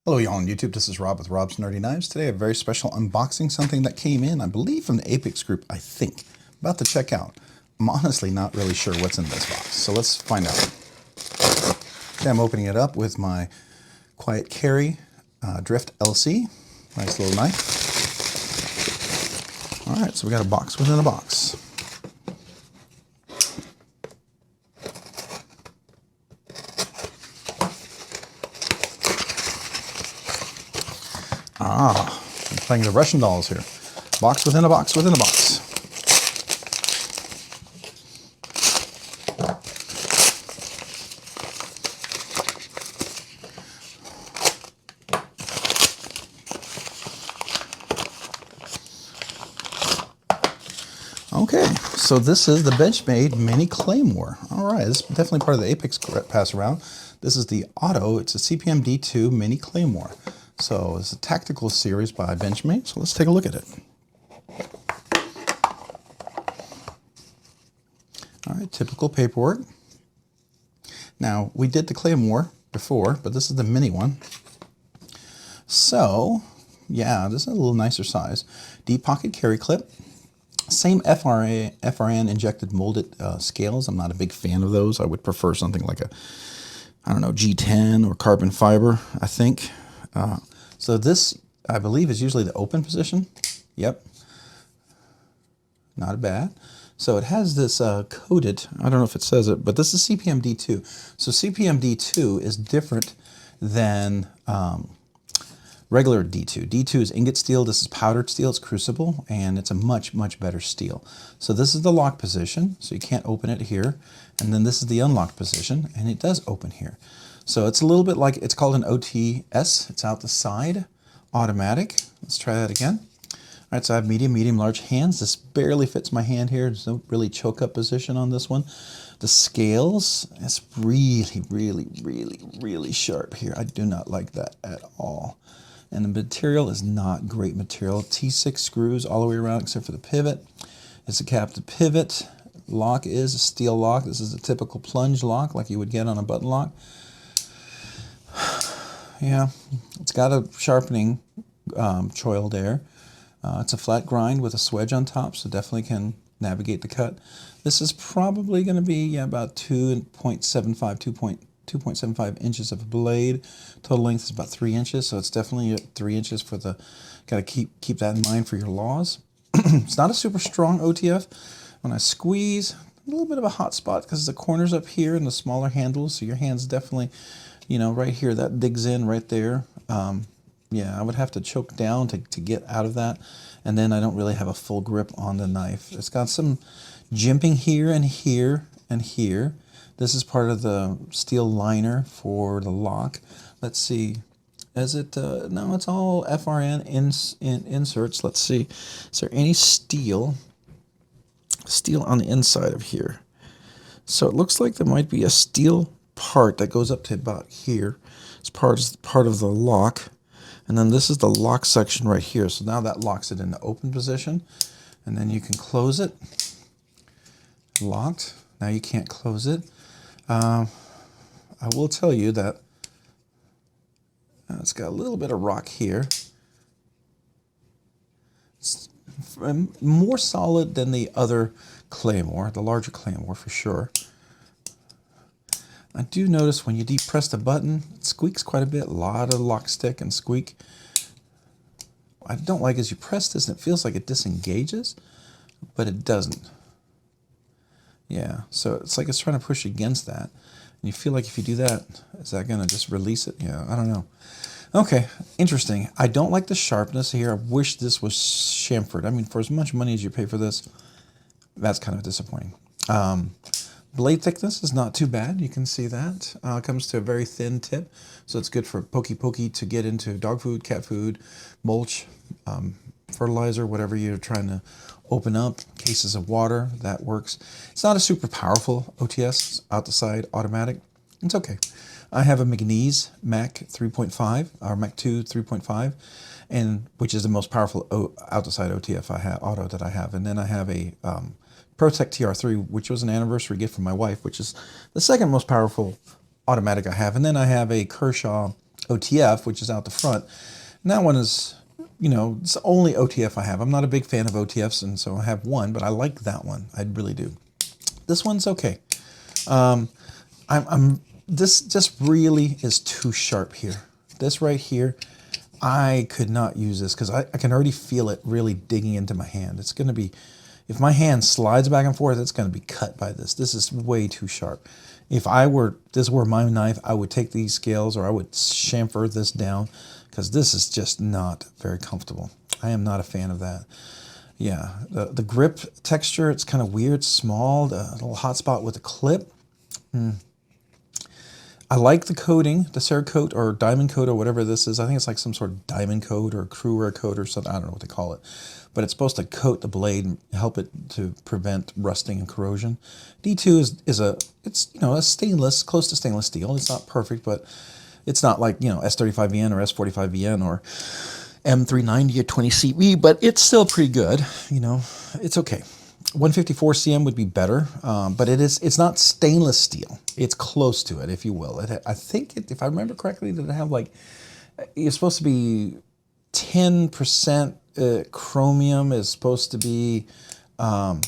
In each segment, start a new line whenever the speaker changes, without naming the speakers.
Hello y'all on YouTube, this is Rob with Rob's Nerdy Knives. Today a very special unboxing, something that came in, I believe from the Apex group, I think. About to check out. I'm honestly not really sure what's in this box, so let's find out. Okay, I'm opening it up with my Quiet Carry Drift LC. Nice little knife. Alright, so we got a box within a box. I'm playing the Russian dolls here. Box within a box within a box. Okay, so this is the Benchmade Mini Claymore. All right, this is definitely part of the Apex pass around. This is the Auto. It's a CPM D2 Mini Claymore. So it's a tactical series by Benchmade, so let's take a look at it. All right, typical paperwork. Now, we did the Claymore before, but this is the mini one. So, yeah, this is a little nicer size. Deep pocket carry clip. Same FRN injected molded scales. I'm not a big fan of those. I would prefer something like a, I don't know, G10 or carbon fiber, I think. So this, I believe, is usually the open position. Yep. Not bad. So it has this coated, I don't know if it says it, but this is CPM D2. So CPM D2 is different than regular D2. D2 is ingot steel, this is powdered steel, it's crucible, and it's a much, much better steel. So this is the lock position, so you can't open it here. And then this is the unlock position, and it does open here. So it's a little bit like, it's called an OTS, it's out the side, automatic. Let's try that again. All right, so I have medium, large hands. This barely fits my hand here. There's no really choke up position on this one. The scales, it's really sharp here. I do not like that at all. And the material is not great material. T6 screws all the way around except for the pivot. It's a captive pivot. Lock is a steel lock. This is a typical plunge lock like you would get on a button lock. Yeah, it's got a sharpening choil there. It's a flat grind with a swedge on top, so definitely can navigate the cut. This is probably going to be about 2.75 inches of a blade. Total length is about 3 inches, so it's definitely 3 inches for the, got to keep that in mind for your laws. It's not a super strong OTF. When I squeeze, a little bit of a hot spot because the corners up here and the smaller handles, so your hand's definitely, you know, right here, that digs in right there. Yeah, I would have to choke down to get out of that, and then I don't really have a full grip on the knife. It's got some jimping here and here and here. This is part of the steel liner for the lock. Let's see, is it, no, it's all FRN inserts. Let's see, is there any steel on the inside of here? So it looks like there might be a steel part that goes up to about here. It's part of the lock. And then this is the lock section right here. So now that locks it in the open position. And then you can close it. Locked. Now you can't close it. I will tell you that it's got a little bit of rock here. It's more solid than the other Claymore, the larger Claymore for sure. I do notice when you depress the button, it squeaks quite a bit. A lot of lock stick and squeak. What I don't like is you press this and it feels like it disengages, but it doesn't. Yeah, so it's like it's trying to push against that. And you feel like if you do that, is that going to just release it? Yeah, I don't know. Okay, interesting. I don't like the sharpness here. I wish this was chamfered. I mean, for as much money as you pay for this, that's kind of disappointing. Blade thickness is not too bad. You can see that. It comes to a very thin tip, so it's good for pokey to get into dog food, cat food, mulch, fertilizer, whatever you're trying to open up. Cases of water, that works. It's not a super powerful OTS. It's out the side, automatic. It's okay. I have a McNeese Mac 3.5 or Mac 2 3.5, and which is the most powerful out the side OTF I have, auto that I have, and then I have a ProTech TR3, which was an anniversary gift from my wife, which is the second most powerful automatic I have. And then I have a Kershaw OTF, which is out the front. And that one is, you know, it's the only OTF I have. I'm not a big fan of OTFs, and so I have one, but I like that one. I really do. This one's okay. This just really is too sharp here. This right here, I could not use this because I can already feel it really digging into my hand. It's going to be, if my hand slides back and forth, it's going to be cut by this. This is way too sharp. If this were my knife, I would take these scales or I would chamfer this down because this is just not very comfortable. I am not a fan of that. Yeah, the grip texture, it's kind of weird, small, the little hot spot with the clip. I like the coating, the Cerakote or diamond coat or whatever this is. I think it's like some sort of diamond coat or crew wear coat or something. I don't know what they call it. But it's supposed to coat the blade and help it to prevent rusting and corrosion. D2 it's you know, a stainless, close to stainless steel. It's not perfect, but it's not like, you know, S35VN or S45VN or M390 or 20CV, but it's still pretty good. You know, it's okay. 154 cm would be better, but it's not stainless steel. It's close to it, if you will. I think, if I remember correctly, did it have like, it's supposed to be 10% chromium is supposed to be, 10%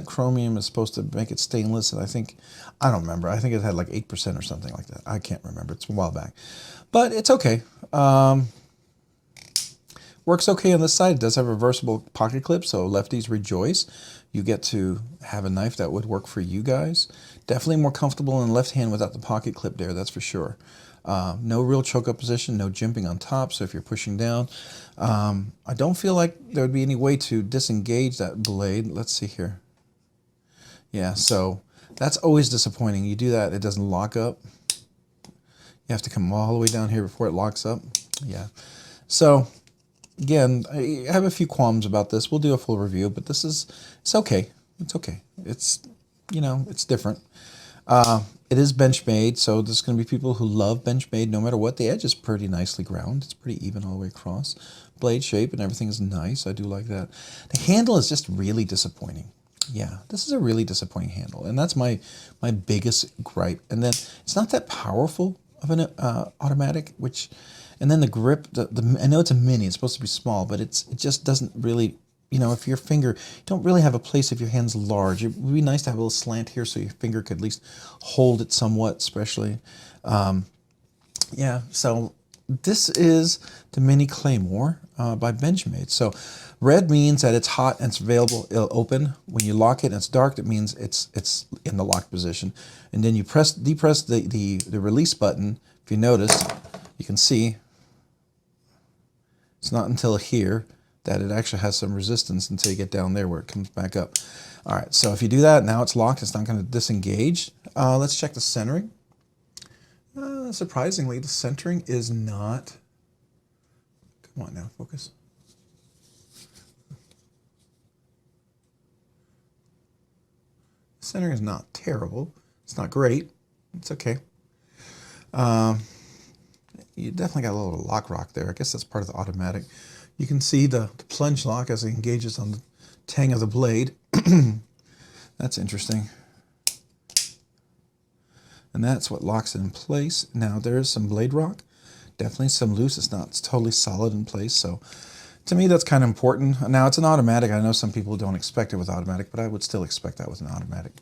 chromium is supposed to make it stainless, and I don't remember. I think it had like 8% or something like that. I can't remember. It's a while back. But it's okay. Works okay on this side. It does have a reversible pocket clip, so lefties rejoice. You get to have a knife that would work for you guys. Definitely more comfortable in the left hand without the pocket clip there, that's for sure. No real choke-up position, no jimping on top, so if you're pushing down. I don't feel like there would be any way to disengage that blade. Let's see here. Yeah, so that's always disappointing. You do that, it doesn't lock up. You have to come all the way down here before it locks up. Yeah. So, again, I have a few qualms about this. We'll do a full review, but it's okay. It's okay. It's, you know, it's different. It is Benchmade, so there's going to be people who love Benchmade no matter what. The edge is pretty nicely ground. It's pretty even all the way across. Blade shape and everything is nice. I do like that. The handle is just really disappointing. Yeah, this is a really disappointing handle, and that's my biggest gripe. And then it's not that powerful of an automatic, and then the grip, I know it's a mini, it's supposed to be small, but it just doesn't really, you know, if your finger, you don't really have a place if your hand's large. It would be nice to have a little slant here so your finger could at least hold it somewhat, especially. Yeah, so this is the Mini Claymore by Benchmade. So red means that it's hot and it's available, it'll open. When you lock it and it's dark, it means it's in the locked position. And then you depress the release button. If you notice, you can see it's not until here that it actually has some resistance until you get down there where it comes back up. All right, so if you do that, now it's locked, it's not going to disengage. Let's check the centering. Surprisingly, the centering is not, come on now, focus. The centering is not terrible. It's not great. It's okay. You definitely got a little lock rock there. I guess that's part of the automatic. You can see the plunge lock as it engages on the tang of the blade. That's interesting. And that's what locks it in place. Now there is some blade rock, definitely some loose. It's totally solid in place. So to me, that's kind of important. Now it's an automatic. I know some people don't expect it with automatic, but I would still expect that with an automatic.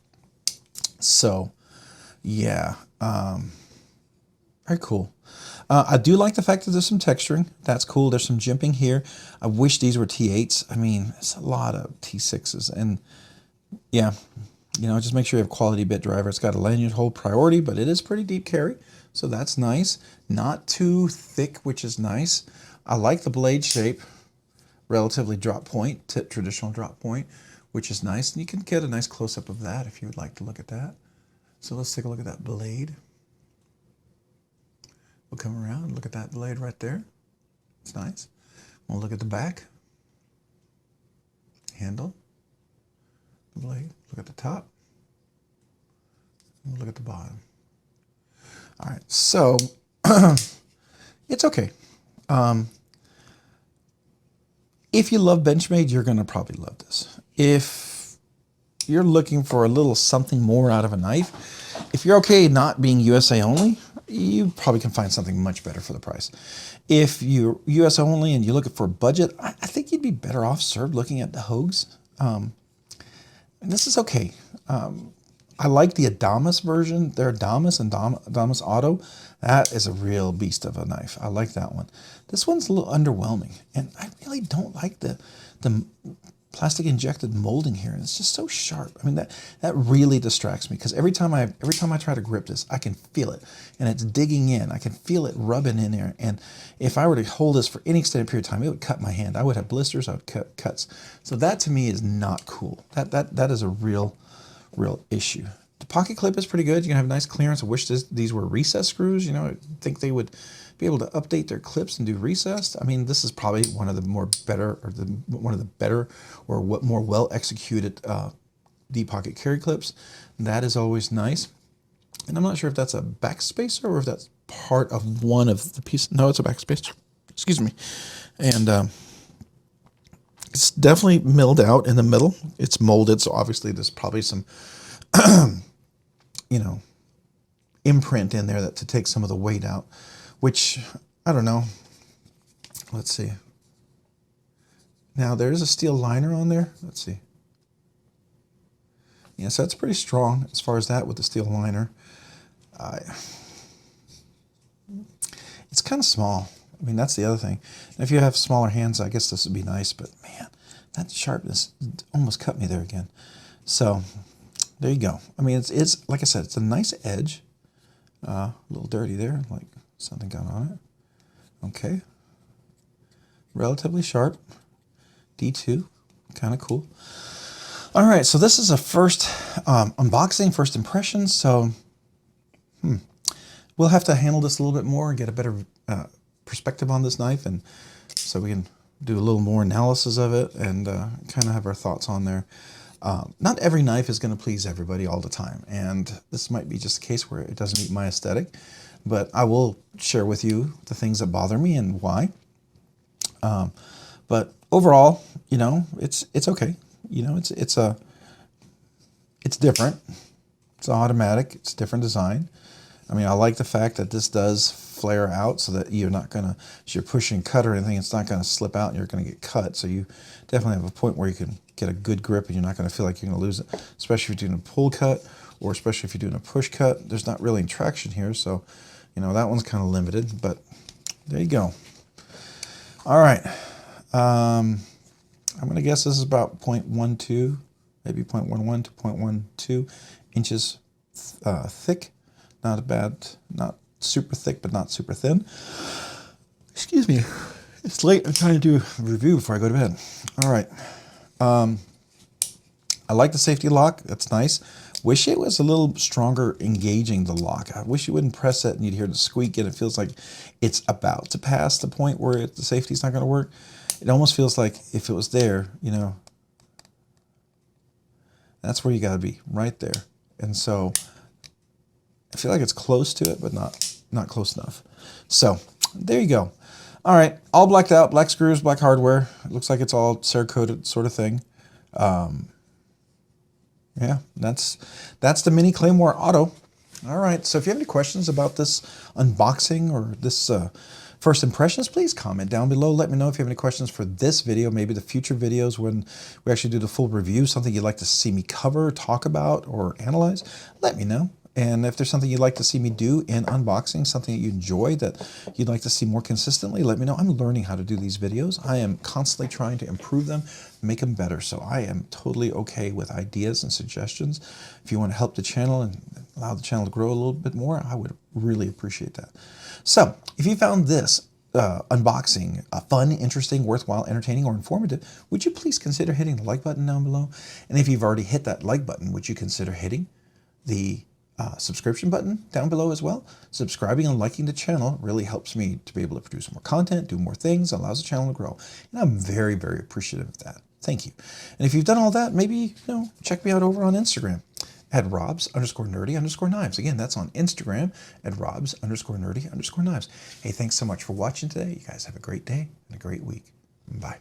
So yeah, very cool. I do like the fact that there's some texturing. That's cool. There's some jimping here. I wish these were T8s. I mean, it's a lot of T6s. And yeah, you know, just make sure you have quality bit driver. It's got a lanyard hole priority, but it is pretty deep carry. So that's nice. Not too thick, which is nice. I like the blade shape. Relatively drop point, traditional drop point, which is nice. And you can get a nice close-up of that if you would like to look at that. So let's take a look at that blade. We'll come around and look at that blade right there. It's nice. We'll look at the back. Handle. The blade. Look at the top. And we'll look at the bottom. All right, so it's okay. If you love Benchmade, you're going to probably love this. If you're looking for a little something more out of a knife, if you're okay not being USA only, you probably can find something much better for the price. If you're US only and you're looking for a budget, I think you'd be better off served looking at the Hogues. And this is okay. I like the Adamas version. Their Adamas and Adamas Auto. That is a real beast of a knife. I like that one. This one's a little underwhelming, and I really don't like the plastic injected molding here. And it's just so sharp. I mean, that really distracts me, because every time I try to grip this, I can feel it, and it's digging in. I can feel it rubbing in there. And if I were to hold this for any extended period of time, it would cut my hand. I would have blisters. I would cut cuts. So that to me is not cool. That is a real issue. The pocket clip is pretty good. You can have nice clearance. I wish these were recess screws. You know, I think they would be able to update their clips and do recessed. I mean, this is probably one of the more better, or one of the better, or what more well executed deep pocket carry clips. That is always nice. And I'm not sure if that's a backspacer or if that's part of one of the pieces. No, it's a backspacer. Excuse me. And it's definitely milled out in the middle. It's molded, so obviously there's probably some you know, imprint in there to take some of the weight out, which, I don't know. Let's see. Now there's a steel liner on there. Let's see. Yeah, so that's pretty strong as far as that with the steel liner. It's kind of small. I mean, that's the other thing. And if you have smaller hands, I guess this would be nice, but man, that sharpness almost cut me there again. So there you go. I mean, it's like I said, it's a nice edge. A little dirty there, like something got on it. Okay. Relatively sharp. D2, kind of cool. All right, so this is a first unboxing, first impressions. So we'll have to handle this a little bit more and get a better perspective on this knife, and so we can do a little more analysis of it and kind of have our thoughts on there. Not every knife is going to please everybody all the time, and this might be just a case where it doesn't meet my aesthetic, but I will share with you the things that bother me and why. But overall, you know, it's okay. You know, it's different. It's automatic. It's a different design. I mean, I like the fact that this does flare out so that you're not gonna, as you're pushing cut or anything, it's not gonna slip out and you're gonna get cut. So you definitely have a point where you can get a good grip and you're not gonna feel like you're gonna lose it, especially if you're doing a pull cut, or especially if you're doing a push cut. There's not really any traction here, so you know that one's kind of limited, but there you go. All right, I'm gonna guess this is about 0.12, maybe 0.11 to 0.12 inches thick. Not a bad, not super thick, but not super thin. Excuse me. It's late. I'm trying to do a review before I go to bed. All right. I like the safety lock. That's nice. Wish it was a little stronger engaging the lock. I wish you wouldn't press it and you'd hear the squeak and it feels like it's about to pass the point where the safety's not going to work. It almost feels like if it was there, you know, that's where you got to be, right there. And so I feel like it's close to it, but not close enough. So there you go. All right, all blacked out, black screws, black hardware. It looks like it's all Cerakoted sort of thing. Yeah, that's the Mini Claymore Auto. All right, so if you have any questions about this unboxing or this first impressions, please comment down below. Let me know if you have any questions for this video, maybe the future videos when we actually do the full review, something you'd like to see me cover, talk about, or analyze. Let me know. And if there's something you'd like to see me do in unboxing, something that you enjoy that you'd like to see more consistently, let me know. I'm learning how to do these videos. I am constantly trying to improve them, make them better. So I am totally okay with ideas and suggestions. If you want to help the channel and allow the channel to grow a little bit more, I would really appreciate that. So if you found this unboxing fun, interesting, worthwhile, entertaining, or informative, would you please consider hitting the like button down below? And if you've already hit that like button, would you consider hitting the subscription button down below as well? Subscribing and liking the channel really helps me to be able to produce more content, do more things, allows the channel to grow. And I'm very, very appreciative of that. Thank you. And if you've done all that, maybe, you know, check me out over on Instagram at robs_nerdy_knives. Again, that's on Instagram at robs_nerdy_knives. Hey, thanks so much for watching today. You guys have a great day and a great week. Bye.